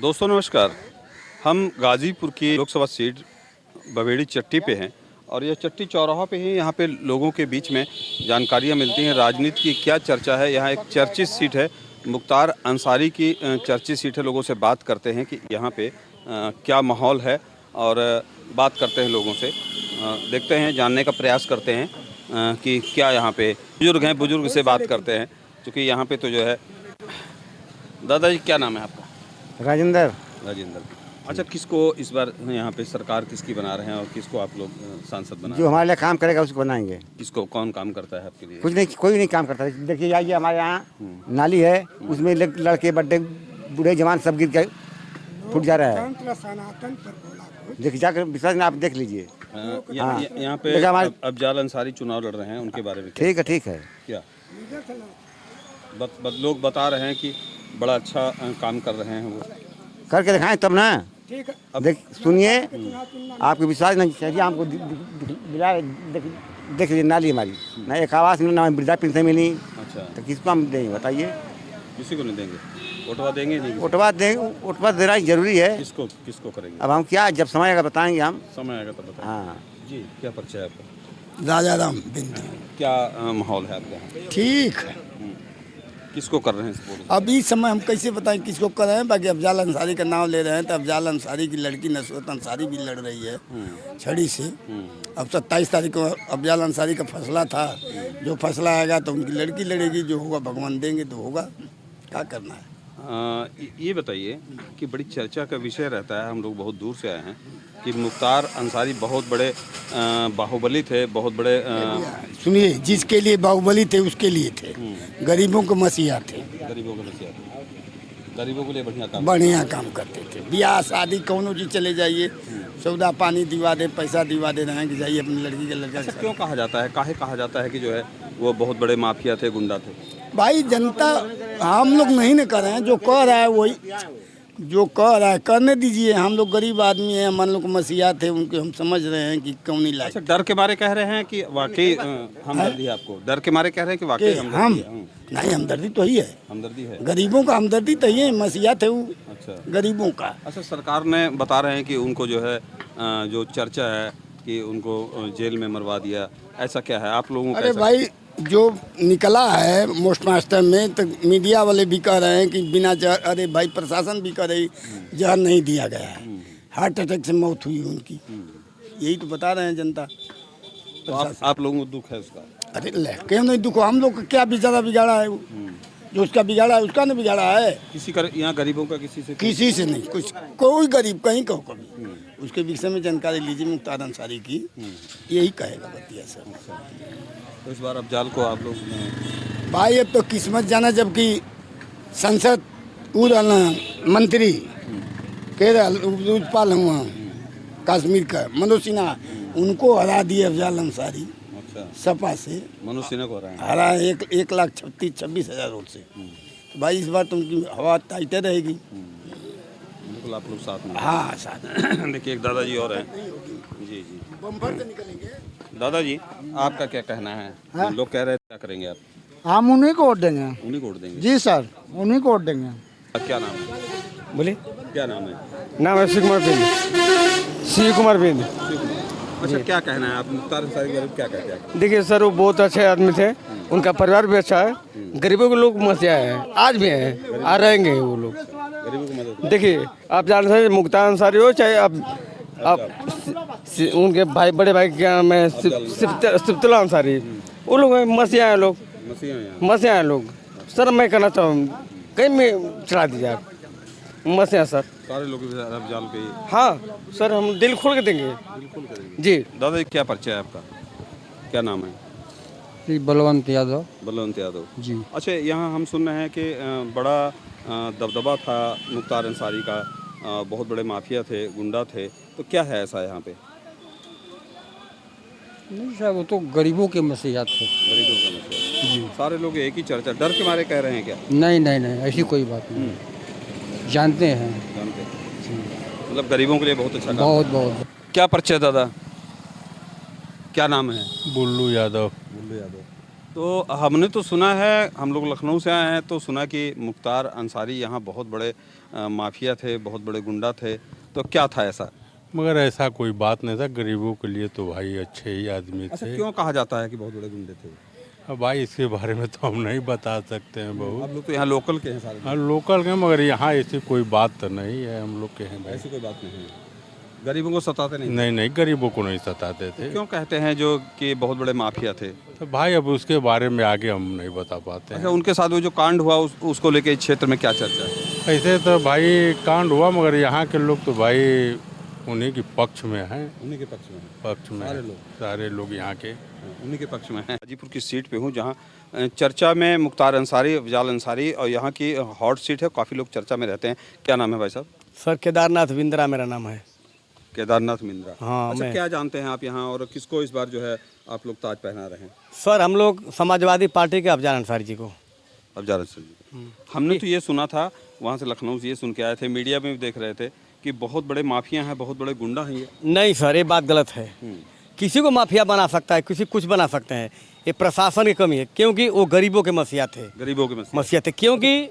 दोस्तों नमस्कार। हम गाज़ीपुर की लोकसभा सीट बवेड़ी चट्टी पे हैं और यह चट्टी चौराहा पे ही यहाँ पे लोगों के बीच में जानकारियाँ मिलती हैं। राजनीति की क्या चर्चा है, यहाँ एक चर्चित सीट है, मुख्तार अंसारी की चर्चित सीट है। लोगों से बात करते हैं कि यहाँ पे क्या माहौल है और बात करते हैं लोगों से, देखते हैं, जानने का प्रयास करते हैं कि क्या यहाँ पे बुजुर्ग हैं, बुजुर्ग से बात करते हैं। क्योंकि यहाँ पे तो जो है, दादाजी क्या नाम है आपका? राजेंद्र। अच्छा, किसको इस बार यहाँ पे सरकार किसकी बना रहे हैं और किसको आप लोग सांसद बना रहे हैं? जो हमारे लिए काम करेगा उसको बनाएंगे। किसको, कौन काम करता है आपके लिए? कुछ नहीं, कोई नहीं काम करता। देखिए आइए, हमारे यहाँ नाली है, उसमें लड़के बड्डे बूढ़े जवान सब गिर के फूट जा रहा है। देखिए जाकर विश्वास नहीं, आप देख लीजिए। यहाँ पे अफजाल अंसारी चुनाव लड़ रहे हैं, उनके बारे में ठीक है। क्या लोग बता रहे हैं कि बड़ा अच्छा काम कर रहे हैं, वो करके दिखाएं तब ना। देख सुनिए, आपको विश्वास नहीं चाहिए, हमको देख लीजिए नाली हमारी ना, एक आवास मिली ना, वृद्धा पेंशन मिली। अच्छा, तो किसको हम देंगे बताइए? किसी को नहीं देंगे। वोटवा देंगे नहीं? वोटवा देना जरूरी है। किसको करेंगे? अब हम क्या, जब समय आएगा बताएंगे हम। समय आएगा तब बताएंगे। हाँ जी, क्या परिचय है आपका? राजा राम बिंदी। क्या माहौल है आपके यहाँ? ठीक है। किसको कर रहे हैं सपोर्ट? अभी समय हम कैसे बताएं किसको कर रहे हैं? बाकी अफजाल अंसारी का नाम ले रहे हैं तो अफजाल अंसारी की लड़की नसरत अंसारी भी लड़ रही है छड़ी से। अब 27 तारीख को अफजाल अंसारी का फैसला था, जो फैसला आएगा तो उनकी लड़की लड़ेगी, जो होगा भगवान देंगे तो होगा, क्या करना है। ये बताइए कि बड़ी चर्चा का विषय रहता है, हम लोग बहुत दूर से आए हैं, कि मुख्तार अंसारी बहुत बड़े बाहुबली थे, बहुत बड़े सुनिए, जिसके लिए बाहुबली थे उसके लिए थे, गरीबों को मसीहा थे। गरीबों के मसीहा थे, गरीबों के लिए बढ़िया काम करते थे। ब्याह शादी कौनो चीज चले जाइए, सौदा पानी दिवा दे, पैसा दिवा दे रहे हैं कि जाइए अपनी लड़की का लड़का। अच्छा, क्यों कहा जाता है, काहे कहा जाता है कि जो है वो बहुत बड़े माफिया थे, गुंडा थे? भाई जनता, हम लोग नहीं न कर रहे हैं, जो कह रहा है वही, जो कह रहा है करने दीजिए। हम लोग गरीब आदमी हैं, मान लो मसीहा थे, उनको हम समझ रहे हैं कि क्यों नहीं लाए। अच्छा, डर के मारे कह रहे हैं कि वाकई हमदर्दी है आपको? डर के मारे कह रहे हैं कि वाकई हम नहीं, हमदर्दी तो ही है, हमदर्दी है, गरीबों का हमदर्दी तो ही है, मसीहा थे वो। अच्छा, गरीबों का। अच्छा, सरकार ने बता रहे हैं कि उनको जो है जो चर्चा है कि उनको जेल में मरवा दिया, ऐसा क्या है आप लोगों का? अरे भाई, जो निकला है मोस्ट मास्टर में, तो मीडिया वाले भी कह रहे हैं कि बिना जहर, अरे भाई प्रशासन भी कह रही जहर नहीं दिया गया है, हार्ट अटैक से मौत हुई उनकी, यही तो बता रहे हैं जनता। तो आप लोगों को दुख है उसका? अरे क्यों नहीं दुख, हम लोग का क्या बेचारा बिगाड़ा है वो, जो उसका बिगाड़ा है उसका नहीं बिगाड़ा है। किसी का यहाँ गरीबों का किसी से नहीं, कुछ कोई गरीब कहीं कहो कभी, उसके विषय में जानकारी लीजिए मुख्तार अंसारी की, यही कहेगा बतिया सर। तो इस बार अफजाल को आप लोग? भाई अब तो किस्मत जाना, जबकि संसद मंत्री केरल उपराज्यपाल हुआ कश्मीर का मनोज सिन्हा, उनको हरा दिए अफजाल अंसारी। अच्छा, सपा से मनोज सिन्हा को हरा 1,26,000 वोट से। तो भाई इस बार तुमकी हवा टाइटे रहेगी। बिल्कुल, आप लोग साथ में? हाँ साथ में। देखिए, एक दादाजी और हैं। जी, बम्पर से निकलेंगे। दादाजी, आपका क्या कहना है? लोग कह रहे हैं क्या करेंगे आप? हम उन्हीं को वोट देंगे। उन्हीं को वोट देंगे? जी सर, उन्हीं को वोट देंगे। क्या नाम है? बोलिए, क्या नाम है? नाम है शिव कुमार बिंद। अच्छा, क्या कहना है आप मुख्तार अंसारी के बारे में, क्या कहते हैं? देखिए सर, वो बहुत अच्छे आदमी थे, उनका परिवार भी अच्छा है, गरीबों के लोग मसीहा है, आज भी हैं, आ रहेंगे वो लोग गरीबों को मदद। देखिए, आप जानते हैं मुख्तार अंसारी हो चाहे आप उनके भाई, बड़े भाई क्या नाम है, सिफ्तुल्लाह अंसारी, वो लोग मसीहा हैं, लोग मसीहा हैं लोग। सर मैं कहना चाहूँ, कहीं में चला दीजिए आप, मसीहा सर, सारे लोग अफजाल पे। हाँ सर, हम दिल खोल के देंगे। बिल्कुल करेंगे जी। दादा, क्या परिचय है आपका? क्या नाम है? जी, बलवंत यादव। बलवंत यादव जी। अच्छा, यहाँ हम सुन रहे हैं कि बड़ा दबदबा था मुख्तार अंसारी का, बहुत बड़े माफिया थे, गुंडा थे, तो क्या है ऐसा यहाँ पे? नहीं साहब, वो तो गरीबों के मसीहा थे। गरीबों का मसला जी। सारे लोग एक ही चर्चा, डर के मारे कह रहे हैं क्या? नहीं, ऐसी कोई बात नहीं, जानते हैं। मतलब गरीबों के लिए बहुत अच्छा काम। बहुत। क्या परिचय दादा, क्या नाम है? बुल्लू यादव। तो हमने तो सुना है, हम लोग लखनऊ से आए हैं तो सुना कि मुख्तार अंसारी यहाँ बहुत बड़े माफिया थे, बहुत बड़े गुंडा थे, तो क्या था ऐसा? मगर ऐसा कोई बात नहीं था, गरीबों के लिए तो भाई अच्छे ही आदमी अच्छा, थे। क्यों कहा जाता है कि बहुत बड़े गुंडे थे? अब भाई इसके बारे में तो हम नहीं बता सकते हैं बहुत। आप लोग तो यहाँ लोकल के हैं सारे। हाँ लोकल के, मगर यहाँ ऐसी कोई बात तो नहीं है हम लोग के हैं भाई। ऐसी कोई बात नहीं है, गरीबों को सताते नहीं? नहीं नहीं, गरीबों को नहीं सताते थे। क्यों कहते हैं जो कि बहुत बड़े माफिया थे? तो भाई अब उसके बारे में आगे हम नहीं बता पाते अच्छा, हैं। उनके साथ वो जो कांड हुआ उसको लेके इस क्षेत्र में क्या चर्चा है? ऐसे तो भाई कांड हुआ, मगर यहाँ के लोग तो भाई उन्हीं के पक्ष में हैं। उन्हीं के पक्ष में है। पक्ष में सारे हैं। लोग? सारे लोग यहाँ के उन्हीं के पक्ष में है। गाजीपुर की सीट पे हूँ जहाँ चर्चा में मुख्तार अंसारी, अफजाल अंसारी और यहाँ की हॉट सीट है, काफ़ी लोग चर्चा में रहते हैं। क्या नाम है भाई साहब? सर केदारनाथ बिंद्रा मेरा नाम है। केदारनाथ मिंद्रा। हाँ, अच्छा, मैं। क्या जानते हैं आप यहाँ और किसको इस बार जो है आप लोग ताज पहना रहे हैं? सर हम लोग समाजवादी पार्टी के अफजाल अंसारी जी को। अफजाल अंसारी। हमने तो ये सुना था, वहाँ से लखनऊ से ये सुन के आए थे, मीडिया में भी देख रहे थे कि बहुत बड़े माफिया हैं, बहुत बड़े गुंडा हैं ये। नहीं सर, ये बात गलत है। किसी को माफिया बना सकता है, किसी कुछ बना सकते हैं, ये प्रशासन की कमी है, क्योंकि वो गरीबों के मसीहा थे। गरीबों के मसीहा। मसीहा थे, क्योंकि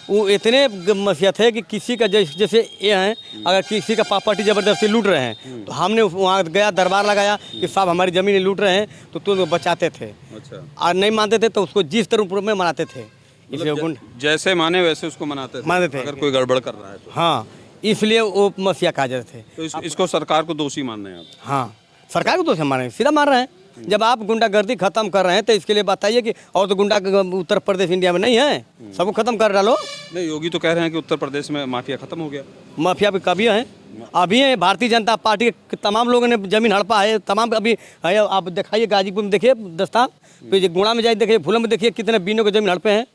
वो इतने मसीहा थे कि किसी का जैसे ये हैं, अगर किसी का प्रॉपर्टी ज़बरदस्ती लूट रहे हैं तो हमने वहाँ गया, दरबार लगाया कि साहब हमारी ज़मीन लूट रहे हैं, तो तुम बचाते थे। अच्छा। और नहीं मानते थे तो उसको जिस तरह में मनाते थे, इसलिए मतलब जैसे माने वैसे उसको मनाते थे अगर कोई गड़बड़ कर रहा है तो। हाँ, इसलिए वो मसीहा कहा जाते थे। तो इसको सरकार को दोषी मानना है आप? हाँ, सरकार को दोष मान रहे हैं, सीधा मार रहे हैं। जब आप गुंडागर्दी खत्म कर रहे हैं तो इसके लिए बताइए कि और तो गुंडा उत्तर प्रदेश इंडिया में नहीं है, सबको खत्म कर डालो। नहीं, योगी तो कह रहे हैं कि उत्तर प्रदेश में माफिया खत्म हो गया। माफिया भी कभी है, अभी है। भारतीय जनता पार्टी के तमाम लोगों ने जमीन हड़पा है, तमाम अभी है। आप दिखाइए गाजीपुर में, देखिए दस्ता पे गुणा में जाइए, देखिए फूलों में देखिए कितने बीनों के जमीन हड़पे हैं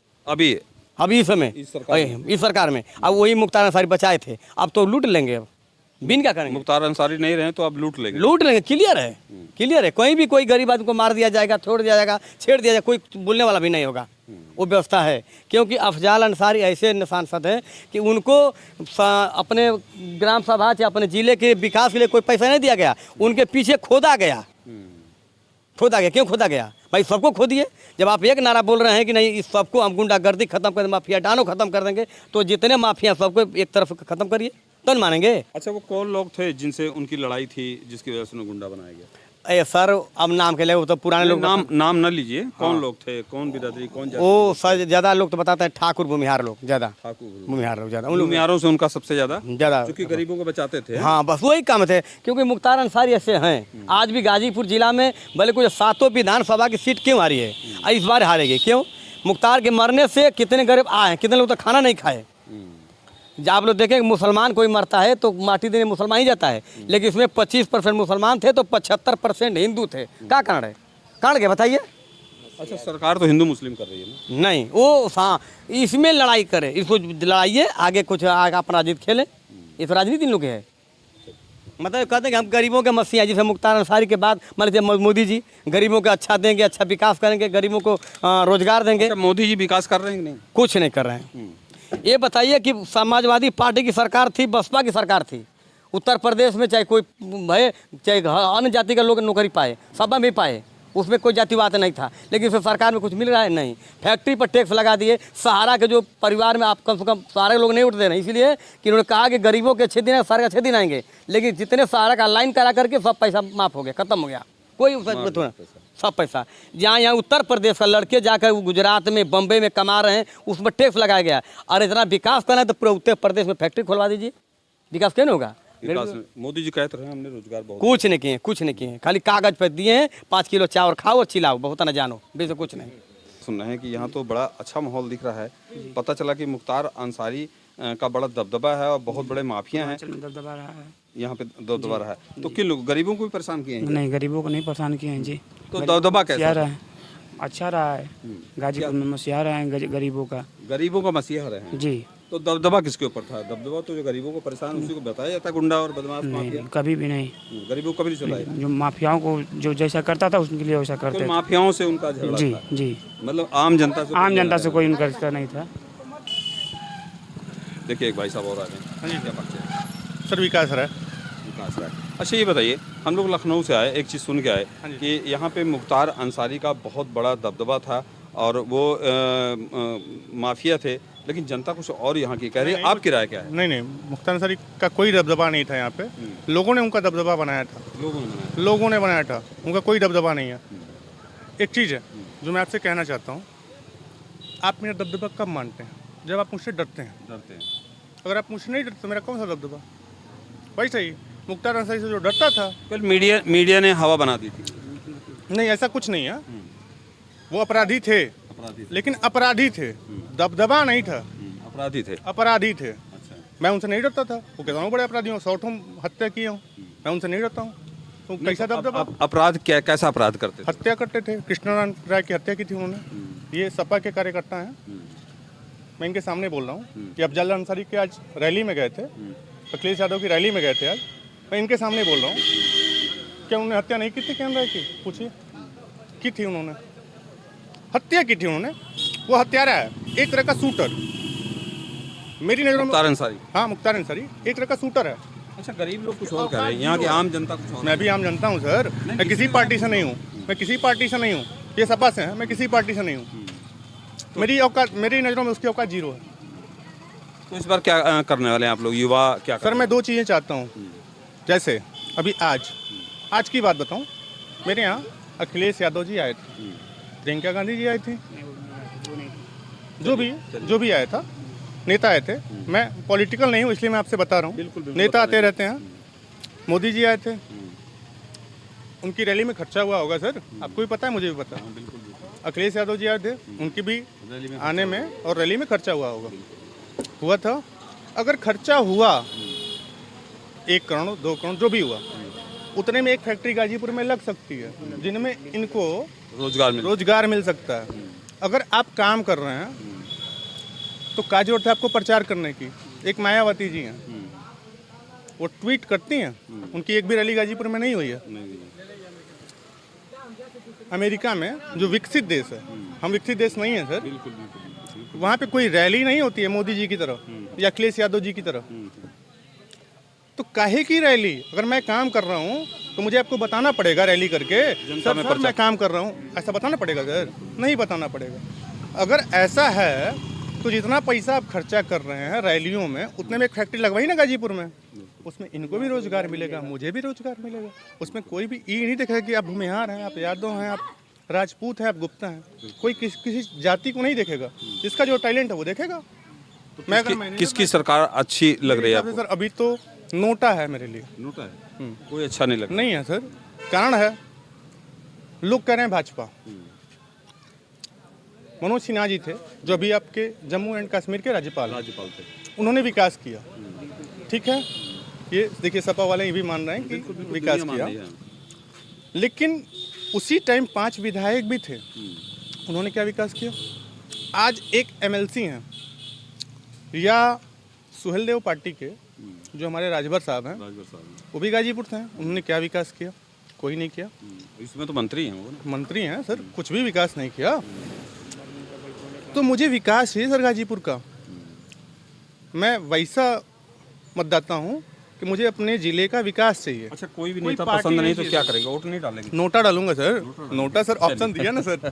अभी इस समय इस सरकार में। अब वही मुख्तार अंसारी बचाए थे, अब तो लूट लेंगे। अब बिन क्या करेंगे? मुख्तार अंसारी नहीं रहे तो अब लूट लेंगे। लूट लेंगे, क्लियर है, क्लियर है। कोई भी कोई गरीब आदमी को मार दिया जाएगा, छोड़ दिया जाएगा, छेड़ दिया जाएगा, कोई बोलने वाला भी नहीं होगा। वो व्यवस्था है, क्योंकि अफजाल अंसारी ऐसे सांसद हैं कि उनको अपने ग्राम सभा या अपने जिले के विकास के लिए कोई पैसा नहीं दिया गया, उनके पीछे खोदा गया। खोदा गया, क्यों खोदा गया भाई? सबको खोदिए। जब आप एक नारा बोल रहे हैं कि नहीं इस सबको हम गुंडागर्दी खत्म कर देंगे, माफिया डानो खत्म कर देंगे, तो जितने माफिया सबको एक तरफ खत्म करिए, तो नहीं मानेंगे। अच्छा, वो कौन लोग थे जिनसे उनकी लड़ाई थी जिसकी वजह से उन्हें गुंडा बनाया गया? अरे सर, अब नाम के लिए वो तो पुराने लोग। नाम न लीजिए। कौन लोग थे, कौन बिरादरी, कौन जाति? वो सर ज्यादा लोग तो बताते हैं ठाकुर भूमिहार लोग ज्यादा। ठाकुर भूमिहार लोग ज्यादा, उन लोग भूमिहारों से उनका सबसे ज्यादा ज्यादा, क्योंकि गरीबों को बचाते थे। हाँ बस वही काम थे। क्योंकि मुख्तार अंसारी ऐसे हैं, आज भी गाजीपुर जिला में भले कुछ 7 विधानसभा की सीट क्यों हारी है, इस बार हारेगी क्यों? मुख्तार के मरने से कितने गरीब आए, कितने लोग तो खाना नहीं खाए। जब आप लोग देखें मुसलमान कोई मरता है तो माटी देने मुसलमान ही जाता है, लेकिन इसमें 25% मुसलमान थे तो 75% हिंदू थे। क्या कारण है? कारण क्या बताइए? अच्छा, सरकार तो हिंदू मुस्लिम कर रही है ना? नहीं, वो हाँ इसमें लड़ाई करे, इसको लड़ाइए, आगे कुछ आगे अपना राजनीति खेले। इस राजनीति इन लोग के है, मतलब कहते हैं कि हम गरीबों के मसीहा। जैसे मुख्तार अंसारी के बाद मान लीजिए मोदी जी गरीबों का अच्छा देंगे, अच्छा विकास करेंगे, गरीबों को रोजगार देंगे। अच्छा, मोदी जी विकास कर रहे हैं कि नहीं? कुछ नहीं कर रहे हैं। ये बताइए कि समाजवादी पार्टी की सरकार थी, बसपा की सरकार थी उत्तर प्रदेश में, चाहे कोई भय, चाहे अन्य जाति का लोग नौकरी पाए, सब में पाए, उसमें कोई जातिवाद नहीं था। लेकिन उस सरकार में कुछ मिल रहा है नहीं। फैक्ट्री पर टैक्स लगा दिए। सहारा के जो परिवार में आप कम से कम सारे लोग नहीं उठते नहीं, इसलिए कि उन्होंने कहा कि गरीबों के 6 दिन है, सारे का 6 दिन आएंगे। लेकिन जितने सहारा का लाइन करा करके सब पैसा माफ हो गया, खत्म हो गया, कोई थोड़ा सब पैसा। जहाँ यहाँ उत्तर प्रदेश का लड़के जाकर गुजरात में, बम्बई में कमा रहे हैं, उसमें टैक्स लगाया गया। और इतना विकास करना है तो पूरे उत्तर प्रदेश में फैक्ट्री खुलवा दीजिए, विकास क्यों नहीं होगा? मोदी जी कहते रहे हमने रोजगार बहुत, कुछ नहीं किए, कुछ नहीं किए, खाली कागज पे दिए हैं। 5 किलो चावल खाओ और चिल्लाओ, बहुत ना जानो, बेसे कुछ नहीं। सुन रहे हैं कि यहाँ तो बड़ा अच्छा माहौल दिख रहा है। पता चला कि मुख्तार अंसारी का बड़ा दबदबा है और बहुत बड़े माफिया हैं। दबदबा रहा है यहाँ पे दबदबा रहा है तो किन लोग गरीबों को भी परेशान किए हैं? नहीं, गरीबों को नहीं परेशान किए हैं जी। तो दबदबा कैसा रहा है? अच्छा रहा है, गाजीपुर में मसीहा रहा है गरीबों का। गरीबों का मसीहा रहे हैं जी। तो दबदबा किसके ऊपर था? दबदबा तो जो गरीबों को परेशान, उसी को बताया जाता है गुंडा और बदमाश माफिया। कभी भी नहीं, गरीबों को कभी नहीं चलाया। जो माफियाओं को जो जैसा करता था उसके लिए वैसा करते थे। माफियाओं से उनका झगड़ा जी था। जी, मतलब आम जनता से कोई उनका रिश्ता नहीं था। देखिए एक भाई साहब और आ रहे हैं। क्या बात है? सर विकास रहा है। विकास राय अच्छा ये बताइए, हम लोग लखनऊ से आए, एक चीज़ सुन के आए कि यहाँ पे मुख्तार अंसारी का बहुत बड़ा दबदबा था और वो माफिया थे, लेकिन जनता कुछ और यहाँ की कह रही है। आपकी राय क्या है? नहीं नहीं, मुख्तार अंसारी का कोई दबदबा नहीं था यहाँ पे। लोगों ने उनका दबदबा बनाया था, लोगों ने बनाया था, उनका कोई दबदबा नहीं है। एक चीज़ है जो मैं आपसे कहना चाहता हूँ, आप मेरा दबदबा कब मानते हैं? जब आप मुझसे डरते हैं। अगर आप मुझसे नहीं डरते तो मेरा कौन सा दबदबा? वही सही, मुख्तार अंसारी से जो डरता था। कल मीडिया ने हवा बना दी थी। नहीं, ऐसा कुछ नहीं है। वो अपराधी थे, लेकिन अपराधी थे, दबदबा नहीं था। अपराधी थे। मैं उनसे नहीं डरता था। वो कहता हूँ बड़े अपराधी हूँ, 100 हत्या किए हूँ, मैं उनसे नहीं डरता हूँ। तो कैसा दबदबा? अपराध कैसा अपराध करते थे? हत्या करते थे। कृष्णारायण राय की हत्या की थी उन्होंने। ये सपा के कार्यकर्ता हैं, मैं इनके सामने बोल रहा हूँ कि अफजल अंसारी के आज रैली में गए थे, अखिलेश यादव की रैली में गए थे आज। मैं इनके सामने बोल रहा हूँ, क्या उन्होंने हत्या नहीं की थी? कैमरा की पूछिए, की थी उन्होंने, हत्या की थी उन्होंने। वो हत्यारा है, एक तरह का शूटर मेरी नज़रों में। मुख्तार अंसारी? हाँ, मुख्तार अंसारी एक तरह का शूटर है। अच्छा, गरीब लोग कुछ और कह रहे हैं, यहाँ की आम जनता कुछ और। मैं भी आम जनता हूँ सर, मैं किसी पार्टी से नहीं हूँ, मैं किसी पार्टी से नहीं हूँ। ये सपा से है, मैं किसी पार्टी से नहीं हूँ। मेरी औकात, मेरी नज़रों में उसकी औकात जीरो है। तो इस बार क्या करने वाले हैं आप लोग, युवा क्या सर मैं 2 चीज़ें चाहता हूँ। जैसे अभी आज की बात बताऊँ, मेरे यहाँ अखिलेश यादव जी आए थे, प्रियंका गांधी जी आई थी, जो भी आया था, नेता आए थे। मैं पॉलिटिकल नहीं हूँ इसलिए मैं आपसे बता रहा हूँ, नेता आते रहते हैं। मोदी जी आए थे, उनकी रैली में खर्चा हुआ होगा सर, आपको भी पता है, मुझे भी पता है। अखिलेश यादव जी आए थे, उनकी भी आने में और रैली में खर्चा हुआ था। अगर खर्चा हुआ 1 करोड़ 2 करोड़ जो भी हुआ, उतने में एक फैक्ट्री गाजीपुर में लग सकती है, जिनमें इनको रोजगार मिल सकता है। अगर आप काम कर रहे हैं तो क्या जरूरत है आपको प्रचार करने की? एक मायावती जी हैं, वो ट्वीट करती हैं, उनकी एक भी रैली गाजीपुर में नहीं हुई है। अमेरिका में जो विकसित देश है, हम विकसित देश नहीं है सर, वहाँ पे कोई रैली नहीं होती है मोदी जी की तरह या अखिलेश यादव जी की तरह। तो काहे की रैली? अगर मैं काम कर रहा हूँ तो मुझे आपको बताना पड़ेगा रैली करके, सर मैं काम कर रहा हूँ, ऐसा बताना पड़ेगा सर? नहीं बताना पड़ेगा। अगर ऐसा है तो जितना पैसा आप खर्चा कर रहे हैं रैलियों में, उतने में एक फैक्ट्री लगवाई ना गाजीपुर में, उसमें इनको भी रोजगार मिलेगा, मुझे भी रोजगार मिलेगा। उसमें कोई भी ये नहीं देखेगा कि आप भूमिहार हैं, आप यादव हैं, आप राजपूत हैं, आप गुप्ता हैं। कोई किसी जाति को नहीं देखेगा, जिसका जो टैलेंट है वो देखेगा। किसकी सरकार अच्छी लग रही है आपको? सर अभी तो नोटा है मेरे लिए। नोटा है? कोई अच्छा नहीं लग रहा? नहीं है सर, कारण है, लोग कह रहे हैं भाजपा। मनोज सिन्हा जी थे जो अभी आपके जम्मू एंड कश्मीर के राज्यपाल थे, उन्होंने विकास किया, ठीक है, ये देखिए सपा वाले ये भी मान रहे हैं कि विकास किया। लेकिन उसी टाइम 5 विधायक भी थे, उन्होंने क्या विकास किया? आज एक MLC हैं या सुहेलदेव पार्टी के जो हमारे राजभर साहब हैं, वो भी गाजीपुर थे, उन्होंने क्या विकास किया? कोई नहीं किया। इसमें तो मंत्री हैं वो ना? मंत्री हैं सर, कुछ भी विकास नहीं किया। तो मुझे विकास चाहिए सर गाजीपुर का। मैं वैसा मतदाता हूँ कि मुझे अपने जिले का विकास चाहिए। अच्छा, कोई भी नेता पसंद नहीं तो क्या करेंगे? वोट नहीं डालेंगे? नोटा डालूंगा सर, नोटा सर ऑप्शन दिया ना सर।